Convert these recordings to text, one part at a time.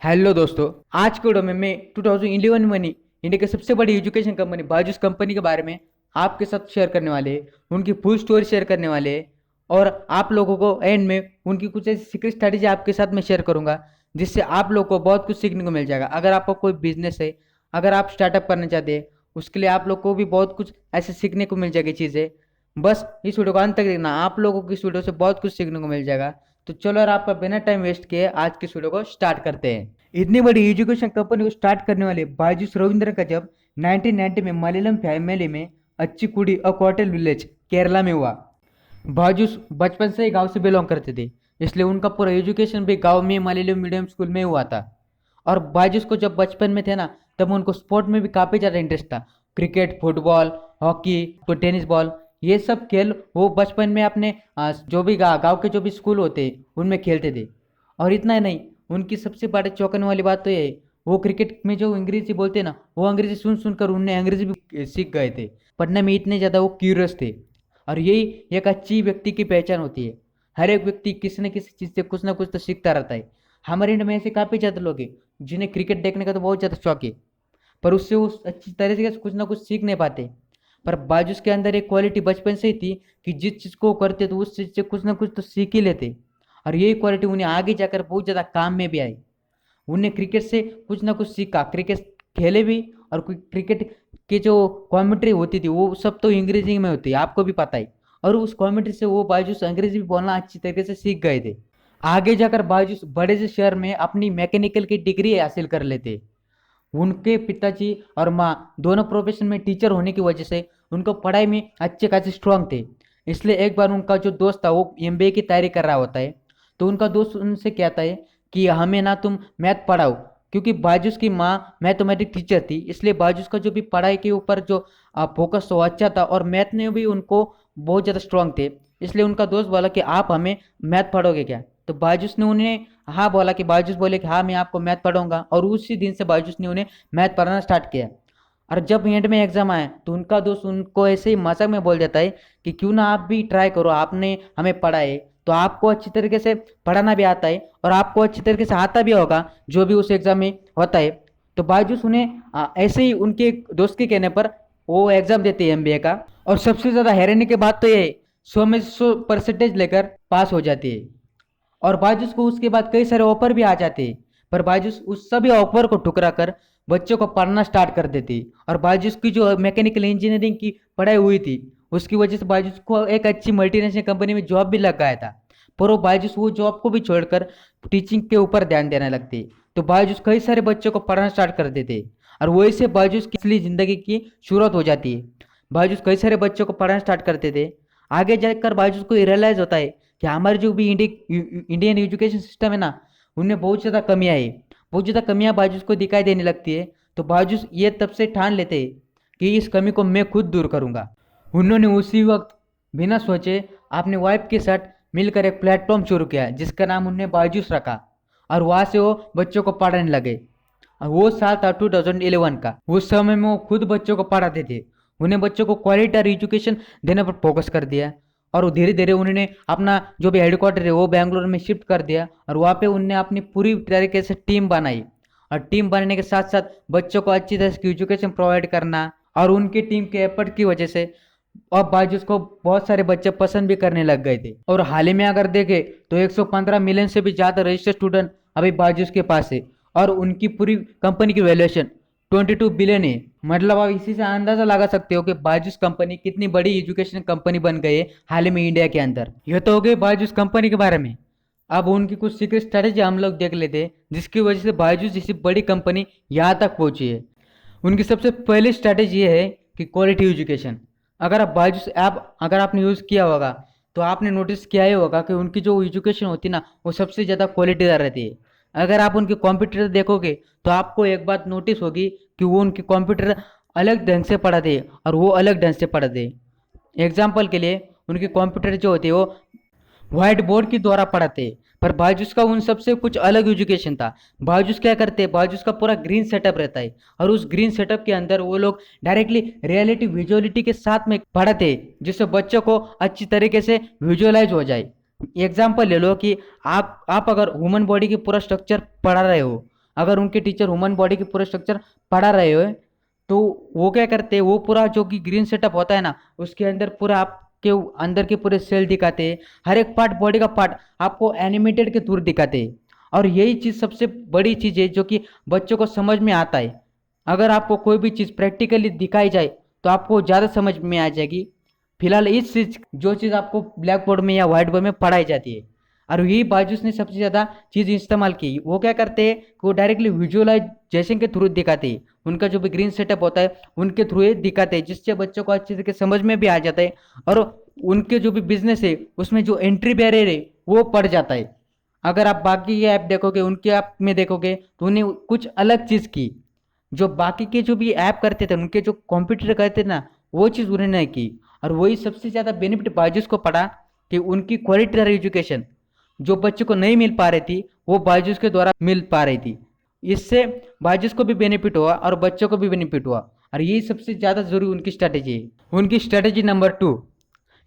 Hello दोस्तों। आज के वीडियो में मैं 2011 में इंडिया की सबसे बड़ी एजुकेशन कंपनी बायजूस कंपनी के बारे में आपके साथ शेयर करने वाले हैं। उनकी फुल स्टोरी शेयर करने वाले हैं और आप लोगों को एंड में उनकी कुछ ऐसी सीक्रेट स्ट्रैटेजी आपके साथ मैं शेयर करूंगा जिससे आप लोगों को बहुत कुछ सीखने को मिल जाएगा। अगर आपका कोई बिजनेस है, अगर आप स्टार्टअप करना चाहते हैं, उसके लिए आप लोग को भी बहुत कुछ ऐसे सीखने को मिल जाएगी चीज़ें। बस इस वीडियो को अंत तक देखना, आप लोगों को इस वीडियो से बहुत कुछ सीखने को मिल जाएगा। तो चलो यार, आपका बिना टाइम वेस्ट किए आज की इस वीडियो को स्टार्ट करते हैं। इतनी बड़ी एजुकेशन कंपनी को स्टार्ट करने वाले बायजूस रविंद्रन का जब 1990 में मलयालम फैमिली में अच्चीकुडी अ कॉटल विलेज केरला में हुआ। बायजूस बचपन से ही गांव से बिलोंग करते थे, इसलिए उनका पूरा एजुकेशन भी गांव में मलयालम मीडियम स्कूल में हुआ था। और बायजूस को जब बचपन में थे ना, तब उनको स्पोर्ट में भी काफ़ी ज़्यादा इंटरेस्ट था। क्रिकेट, फुटबॉल, हॉकी, तो टेनिस बॉल, ये सब खेल वो बचपन में अपने जो भी गांव के जो भी स्कूल होते उनमें खेलते थे। और इतना ही नहीं, उनकी सबसे बड़े चौंकाने वाली बात तो ये है, वो क्रिकेट में जो अंग्रेजी बोलते हैं ना, वो अंग्रेजी सुन सुनकर उन्हें अंग्रेजी भी सीख गए थे। पढ़ने में इतने ज़्यादा वो क्यूरियस थे। और यही एक अच्छी व्यक्ति की पहचान होती है। हर एक व्यक्ति किसी न किसी चीज़ से कुछ ना कुछ तो सीखता रहता है। हमारे इंडिया में ऐसे काफ़ी ज़्यादा लोग हैं जिन्हें क्रिकेट देखने का तो बहुत ज़्यादा शौक है, पर उससे वो अच्छी तरह से कुछ ना कुछ सीख नहीं पाते। पर बाजुस के अंदर एक क्वालिटी बचपन से ही थी कि जिस चीज़ को करते तो उस चीज़ से कुछ ना कुछ तो सीख ही लेते। और यही क्वालिटी उन्हें आगे जाकर बहुत ज़्यादा काम में भी आई। उन्हें क्रिकेट से कुछ ना कुछ सीखा, क्रिकेट खेले भी। और क्रिकेट की जो कॉमेंट्री होती थी वो सब तो अंग्रेजी में होती है, आपको भी पता है। और उस कॉमेंट्री से वो बायजूस अंग्रेजी भी बोलना अच्छी तरीके से सीख गए थे। आगे जाकर बायजूस बड़े से शहर में अपनी मैकेनिकल की डिग्री हासिल कर लेते। उनके पिताजी और माँ दोनों प्रोफेशन में टीचर होने की वजह से उनको पढ़ाई में अच्छे खासे स्ट्रांग थे। इसलिए एक बार उनका जो दोस्त था वो एमबीए की तैयारी कर रहा होता है, तो उनका दोस्त उनसे कहता है कि हमें ना तुम मैथ पढ़ाओ। क्योंकि बाजुस की माँ मैथमेटिक टीचर थी, इसलिए बाजुस का जो भी पढ़ाई के ऊपर जो फोकस तो अच्छा था और मैथ में भी उनको बहुत ज़्यादा स्ट्रांग थे। इसलिए उनका दोस्त बोला कि आप हमें मैथ पढ़ोगे क्या। तो बाजुस ने उन्हें हाँ बोला, कि बाजुस बोले कि हाँ मैं आपको मैथ पढ़ाऊंगा। और उसी दिन से बाजुस ने उन्हें मैथ पढ़ाना स्टार्ट किया। और जब एंड में एग्जाम आया तो उनका दोस्त उनको ऐसे ही मजाक में बोल देता है कि क्यों ना आप भी ट्राई करो, आपने हमें पढ़ा है तो आपको अच्छी तरीके से पढ़ाना भी आता है और आपको अच्छी तरीके से आता भी होगा जो भी उस एग्जाम में होता है। तो बाजुस उन्हें ऐसे ही उनके एक दोस्त के कहने पर वो एग्जाम देते हैं एमबीए का। और सबसे ज़्यादा हैरानी की बात तो ये है, 100 में 100% लेकर पास हो जाती है। और बाजुस को उसके बाद कई सारे ऑफर भी आ जाते हैं, पर बाजुस उस सभी ऑफर को ठुकरा कर बच्चों को पढ़ना स्टार्ट कर देती। और बाजुस की जो मैकेनिकल इंजीनियरिंग की पढ़ाई हुई थी उसकी वजह से बाजुस को एक अच्छी मल्टीनेशनल कंपनी में जॉब भी लग गया था। पर वो बाजुस वो जॉब को भी छोड़कर टीचिंग के ऊपर ध्यान देने लगती। तो बाजुस कई सारे बच्चों को पढ़ाना स्टार्ट कर देते और वही से बाजुस की असली ज़िंदगी की शुरुआत हो जाती है। बाजुस कई सारे बच्चों को पढ़ाना स्टार्ट करते थे। आगे जाकर बाजुस को रियलाइज़ होता है कि हमारे जो भी इंडियन एजुकेशन सिस्टम है ना, उनमें बहुत ज़्यादा कमियाँ है। बहुत ज़्यादा कमियाँ बाजुस को दिखाई देने लगती है। तो बाजुस ये तब से ठान लेते हैं कि इस कमी को मैं खुद दूर करूँगा। उन्होंने उसी वक्त बिना सोचे अपने वाइफ के साथ मिलकर एक प्लेटफॉर्म शुरू किया जिसका नाम उन्होंने बाजुस रखा। और वहाँ से वो बच्चों को पढ़ाने लगे। और वो साल था 2011 का। उस समय में वो खुद बच्चों को पढ़ाते थे। उन्हें बच्चों को क्वालिटी एजुकेशन देने पर फोकस कर दिया। और धीरे धीरे उन्होंने अपना जो भी हेडक्वार्टर है वो बेंगलोर में शिफ्ट कर दिया। और वहाँ पे उनने अपनी पूरी तरीके से टीम बनाई। और टीम बनाने के साथ साथ बच्चों को अच्छी तरह की एजुकेशन प्रोवाइड करना। और उनकी टीम के एफर्ट की वजह से अब बाजुस को बहुत सारे बच्चे पसंद भी करने लग गए थे। और हाल ही में अगर देखें तो 115 मिलियन से भी ज़्यादा रजिस्टर्ड स्टूडेंट अभी बाजुस के पास है। और उनकी पूरी कंपनी की वैल्यूएशन 22 बिलियन है। मतलब आप इसी से अंदाजा लगा सकते हो कि बाजुस कंपनी कितनी बड़ी एजुकेशन कंपनी बन गई है हाल ही में इंडिया के अंदर। यह तो हो गई बाजुस कंपनी के बारे में। अब उनकी कुछ सीक्रेट स्ट्रेटेजी हम लोग देख लेते हैं जिसकी वजह से बाजुस जैसी बड़ी कंपनी यहाँ तक पहुँची है। उनकी सबसे पहली स्ट्रैटेजी ये है कि क्वालिटी एजुकेशन। अगर आप बायजूस ऐप अगर आपने यूज़ किया होगा तो आपने नोटिस किया ही होगा कि उनकी जो एजुकेशन होती है ना, वो सबसे ज़्यादा क्वालिटीदार रहती है। अगर आप उनके कंप्यूटर देखोगे तो आपको एक बात नोटिस होगी कि वो उनके कंप्यूटर अलग ढंग से पढ़ाते हैं और वो अलग ढंग से पढ़ाते हैं। एग्जाम्पल के लिए उनके कंप्यूटर जो होते हैं वो व्हाइट बोर्ड के द्वारा पढ़ाते हैं। पर बाजुस का उन सबसे कुछ अलग एजुकेशन था। बाजुस क्या करते हैं, बाजुस का पूरा ग्रीन सेटअप रहता है और उस ग्रीन सेटअप के अंदर वो लोग डायरेक्टली रियलिटी विजुअलिटी के साथ में पढ़ाते हैं जिससे बच्चों को अच्छी तरीके से विजुअलाइज हो जाए। एग्जाम्पल ले लो कि आप अगर ह्यूमन बॉडी की पूरा स्ट्रक्चर पढ़ा रहे हो अगर उनके टीचर ह्यूमन बॉडी की पूरा स्ट्रक्चर पढ़ा रहे हो तो वो क्या करते हैं, वो पूरा जो कि ग्रीन सेटअप होता है ना, उसके अंदर पूरा आपके अंदर के पूरे सेल दिखाते हैं, हर एक पार्ट, बॉडी का पार्ट आपको एनिमेटेड के थ्रू दिखाते हैं। और यही चीज़ सबसे बड़ी चीज़ है जो कि बच्चों को समझ में आता है। अगर आपको कोई भी चीज़ प्रैक्टिकली दिखाई जाए तो आपको ज़्यादा समझ में आ जाएगी। फिलहाल इस चीज़, जो चीज़ आपको ब्लैक बोर्ड में या व्हाइट बोर्ड में पढ़ाई जाती है, और यही बायजूस ने सबसे ज़्यादा चीज़ इस्तेमाल की। वो क्या करते हैं कि वो डायरेक्टली विजुअलाइजेशन के थ्रू दिखाते हैं, उनका जो भी ग्रीन सेटअप होता है उनके थ्रू ये दिखाते हैं, जिससे बच्चों को अच्छे तरीके समझ में भी आ जाता है, और उनके जो भी बिजनेस है उसमें जो एंट्री बैरियर है वो पड़ जाता है। अगर आप बाकी के ऐप देखोगे, उनके ऐप में देखोगे तो उन्हें कुछ अलग चीज़ की, जो बाकी के जो भी ऐप करते थे, उनके जो कॉम्पिटिटर करते थे ना, वो चीज़ उन्हें नहीं की। और वही सबसे ज़्यादा बेनिफिट बायजूस को पड़ा कि उनकी क्वालिटी एजुकेशन जो बच्चों को नहीं मिल पा रही थी वो बायजूस के द्वारा मिल पा रही थी। इससे बायजूस को भी बेनिफिट हुआ और बच्चों को भी बेनिफिट हुआ, और यही सबसे ज़्यादा जरूरी उनकी स्ट्रैटेजी है। उनकी स्ट्रैटेजी नंबर 2,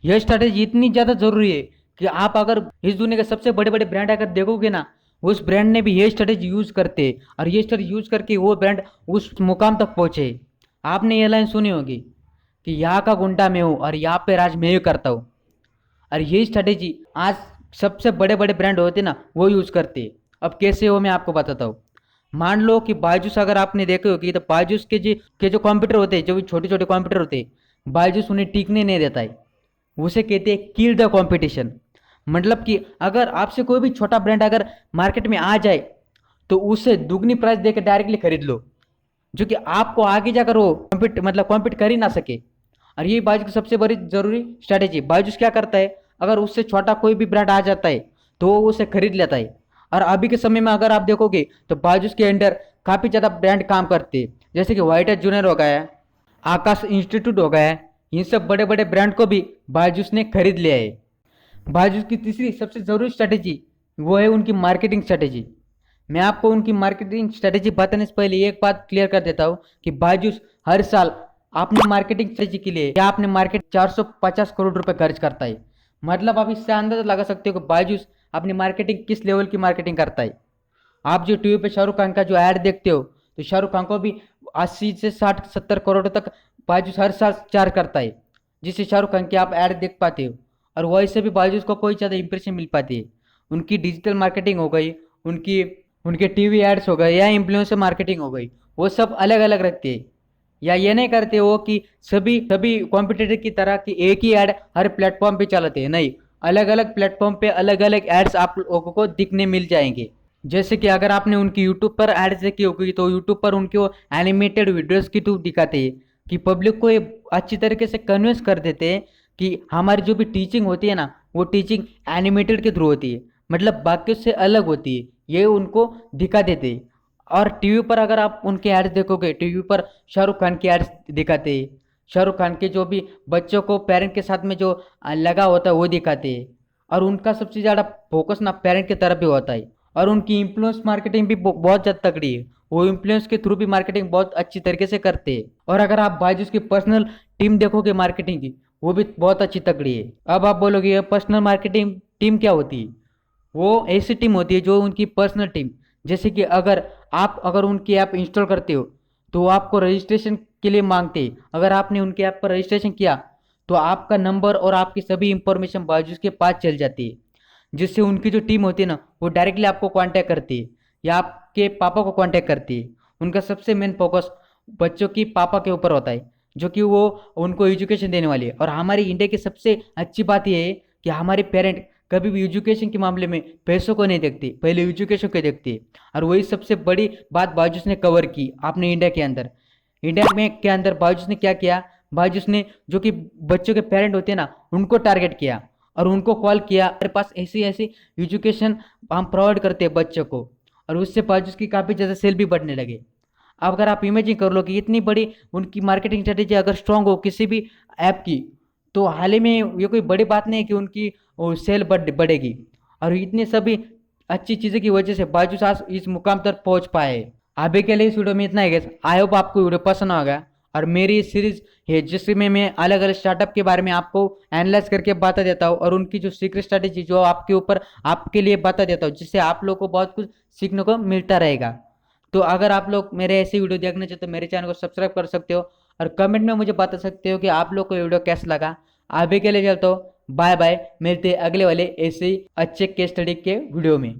यह स्ट्रैटेजी इतनी ज़्यादा ज़रूरी है कि आप अगर इस दुनिया के सबसे बड़े बड़े ब्रांड अगर देखोगे ना, उस ब्रांड ने भी ये स्ट्रैटेजी यूज़ करते हैं, और ये स्ट्रैटेजी यूज़ करके वो ब्रांड उस मुकाम तक पहुँचे। आपने ये लाइन सुनी होगी कि यहाँ का गुंडा मैं हूँ और यहाँ पे राज मैं ही करता हूँ। और यही स्ट्रैटेजी आज सबसे बड़े बड़े ब्रांड होते ना वो यूज़ करते हैं। अब कैसे हो मैं आपको बताता हूँ। मान लो कि बायजूस अगर आपने देखे होगी तो बायजूस के जो कंप्यूटर होते हैं, जो भी छोटे छोटे कंप्यूटर होते हैं, बायजूस उन्हें टिकने नहीं देता है। उसे कहते हैं किल द कंपटीशन। मतलब कि अगर आपसे कोई भी छोटा ब्रांड अगर मार्केट में आ जाए तो उसे दुगनी प्राइस देकर डायरेक्टली खरीद लो, जो कि आपको आगे जाकर वो कॉम्पीट कर ही ना सके। और ये बायजूस की सबसे बड़ी जरूरी स्ट्रैटेजी। बायजूस क्या करता है, अगर उससे छोटा कोई भी ब्रांड आ जाता है तो वो उसे खरीद लेता है। और अभी के समय में अगर आप देखोगे तो बायजूस के अंडर काफ़ी ज़्यादा ब्रांड काम करते हैं, जैसे कि व्हाइट एज जूनियर हो गया है, आकाश इंस्टीट्यूट हो गया है। इन सब बड़े बड़े ब्रांड को भी बायजूस ने खरीद लिया है। बायजूस की तीसरी सबसे ज़रूरी स्ट्रैटेजी वो है उनकी मार्केटिंग स्ट्रैटेजी। मैं आपको उनकी मार्केटिंग स्ट्रैटेजी बताने से पहले एक बात क्लियर कर देता हूँ कि बायजूस हर साल अपने मार्केटिंग स्ट्रैटेजी के लिए या अपने मार्केट 450 करोड़ रुपए खर्च करता है। मतलब आप इससे अंदाजा लगा सकते हो कि बायजूस अपनी मार्केटिंग किस लेवल की मार्केटिंग करता है। आप जो टीवी पे शाहरुख खान का जो ऐड देखते हो तो शाहरुख खान को भी 80 से 60-70 करोड़ तक बायजूस हर साल चार्ज करता है, जिससे शाहरुख खान की आप ऐड देख पाते हो। और वैसे भी बायजूस को कोई ज़्यादा इंप्रेशन मिल पाती है। उनकी डिजिटल मार्केटिंग हो गई, उनकी उनके टीवी एड्स हो गए या इन्फ्लुएंसर मार्केटिंग हो गई, वो सब अलग अलग रखते हैं। या ये नहीं करते हो कि सभी सभी कॉम्पिटिटर की तरह की एक ही ऐड हर प्लेटफॉर्म पे चलाते हैं, नहीं, अलग अलग प्लेटफॉर्म पे अलग अलग एड्स आप लोगों को दिखने मिल जाएंगे। जैसे कि अगर आपने उनकी यूट्यूब पर एड्स देखी होगी तो यूट्यूब पर उनके वो एनिमेटेड वीडियोस की थ्रू दिखाते हैं कि पब्लिक को ये अच्छी तरीके से कन्विंस कर देते हैं कि हमारी जो भी टीचिंग होती है ना वो टीचिंग एनिमेटेड के थ्रू होती है, मतलब बाकियों से अलग होती है, ये उनको दिखा देते हैं। और टीवी पर अगर आप उनके एड्स देखोगे, टीवी पर शाहरुख खान के एड्स दिखाते हैं, शाहरुख खान के जो भी बच्चों को पेरेंट के साथ में जो लगा होता है वो दिखाते हैं। और उनका सबसे ज़्यादा फोकस ना पेरेंट की तरफ भी होता है। और उनकी इन्फ्लुएंस मार्केटिंग भी बहुत ज़्यादा तगड़ी है, वो इन्फ्लुएंस के थ्रू भी मार्केटिंग बहुत अच्छी तरीके से करते हैं। और अगर आप बायजूस की पर्सनल टीम देखोगे मार्केटिंग की, वो भी बहुत अच्छी तगड़ी है। अब आप बोलोगे ये पर्सनल मार्केटिंग टीम क्या होती है? वो ऐसी टीम होती है जो उनकी पर्सनल टीम, जैसे कि अगर उनकी ऐप इंस्टॉल करते हो तो वो आपको रजिस्ट्रेशन के लिए मांगते हैं। अगर आपने उनके ऐप पर रजिस्ट्रेशन किया तो आपका नंबर और आपकी सभी इंफॉर्मेशन बायजूस के पास चल जाती है, जिससे उनकी जो टीम होती है ना वो डायरेक्टली आपको कांटेक्ट करती है या आपके पापा को कांटेक्ट करती है। उनका सबसे मेन फोकस बच्चों की पापा के ऊपर होता है, जो कि वो उनको एजुकेशन देने वाली है। और हमारी इंडिया की सबसे अच्छी बात यह है कि हमारे पेरेंट कभी भी एजुकेशन के मामले में पैसों को नहीं देखते, पहले एजुकेशन को देखते। और वही सबसे बड़ी बात बायजूस ने कवर की अपने इंडिया के अंदर बायजूस ने क्या किया, बायजूस ने जो कि बच्चों के पेरेंट होते हैं ना उनको टारगेट किया और उनको कॉल किया, हमारे पास ऐसी ऐसी एजुकेशन हम प्रोवाइड करते हैं बच्चों को। और उससे बायजूस की काफ़ी ज़्यादा सेल भी बढ़ने लगे। अब अगर आप इमेजिन कर लो कि इतनी बड़ी उनकी मार्केटिंग स्ट्रेटेजी अगर स्ट्रांग हो किसी भी ऐप की, तो हाल ही में ये कोई बड़ी बात नहीं है कि उनकी सेल बढ़ेगी। और इतनी सभी अच्छी चीज़ों की वजह से बायजूस आज इस मुकाम तक पहुंच पाए। अभी के लिए इस वीडियो में इतना ही गाइस। आई होप आपको वीडियो पसंद होगा। और मेरी सीरीज है जिसमें मैं अलग अलग स्टार्टअप के बारे में आपको एनालाइज करके बता देता हूँ और उनकी जो सीक्रेट स्ट्रैटेजी जो आपके ऊपर आपके लिए बता देता हूँ, जिससे आप लोगों को बहुत कुछ सीखने को मिलता रहेगा। तो अगर आप लोग मेरे ऐसी वीडियो देखना चाहते हो मेरे चैनल को सब्सक्राइब कर सकते हो और कमेंट में मुझे बता सकते हो कि आप लोग को वीडियो कैसा लगा। अभी के लिए चलता हूँ, बाय बाय, मिलते हैं अगले वाले ऐसे ही अच्छे केस स्टडी के वीडियो में।